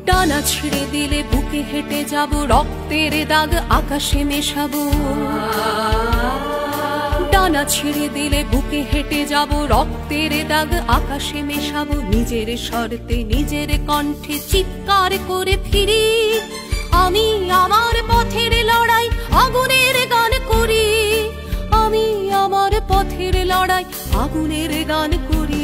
ডানা ছিঁড়ে দিলে বুকে হেঁটে যাব, রক্তের দাগ আকাশে মেশাবো। ডানা ছিঁড়ে দিলে বুকে হেঁটে যাব, রক্তের দাগ আকাশে মেশাবো। নিজের শর্তে নিজের কণ্ঠে চিৎকার করে ফিরি, আমি আমার পথের লড়াই আগুনের গান করি। আমি আমার পথের লড়াই আগুনের গান করি।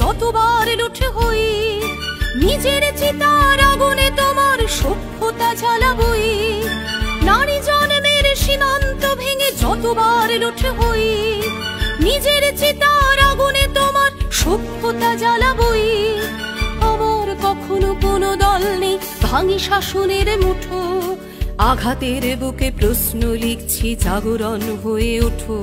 যতবার লুঠে হই নিজের চিতার আগুনে তোমার সভ্যতা জ্বালাবই। নারী জন্মের সীমান্ত ভেঙে যতবার লুঠে হই নিজের চিতার আগুনে তোমার সভ্যতা জ্বালাবই। আমার কখনো কোনো দল নেই, ভাঙি শাসনের মুঠো। আঘাতের বুকে প্রশ্ন লিখছি, জাগরণ হয়ে ওঠো।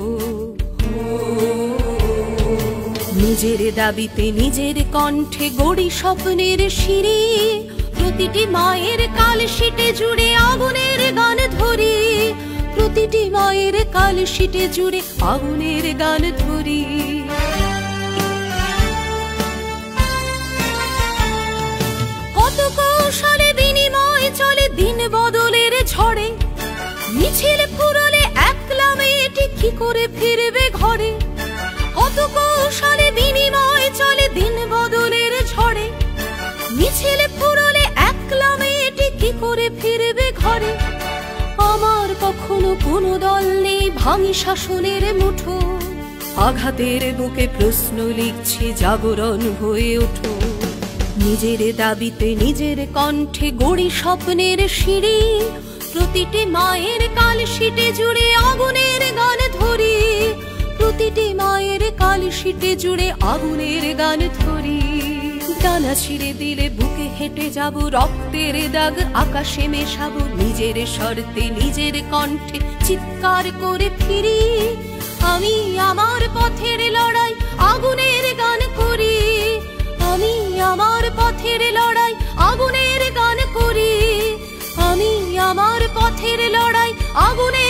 নিজের দাবিতে নিজের কণ্ঠে গড়ি স্বপ্নের সিঁড়ি, প্রতিটি মায়ের কালশিটে জুড়ে আগুনের গান ধরি। প্রতিটি মায়ের কালশিটে জুড়ে আগুনের গান ধরি। কত কৌশলে বিনিময় চলে দিন বদলের ঝড়ে, মিছিল ফুরলে একলা মেয়েটি কি করে ফিরবে ঘরে। কত কৌশলে বিনিময় চলে দিন বদলের ঝড়ে, মিছিল ফুরলে একলা মেয়েটি কি করে ফিরবে ঘরে। আমার কখনো কোনো দল নেই, ভাঙি শাসনের মুঠো। আঘাতের বুকে প্রশ্ন লিখছি, জাগরণ হয়ে ওঠো। নিজের দাবিতে নিজের কণ্ঠে গড়ি স্বপ্নের সিঁড়ি, প্রতিটি মায়ের কালশিটে জুড়ে আগুনের গান ধরি। প্রতিটি মায়ের কালশিটে জুড়ে আগুনের গান ধরি। ডানা ছিঁড়ে দিলে বুকে হেঁটে যাব, রক্তের দাগ আকাশে মেশাবো। নিজের শর্তে নিজের কণ্ঠে চিৎকার করে ফিরি, আমি আমার পথের লড়াই আগুনের গান করি। আমি আমার পথের লড়াই আগুনের গান করি। আমি আমার পথের লড়াই আগুনের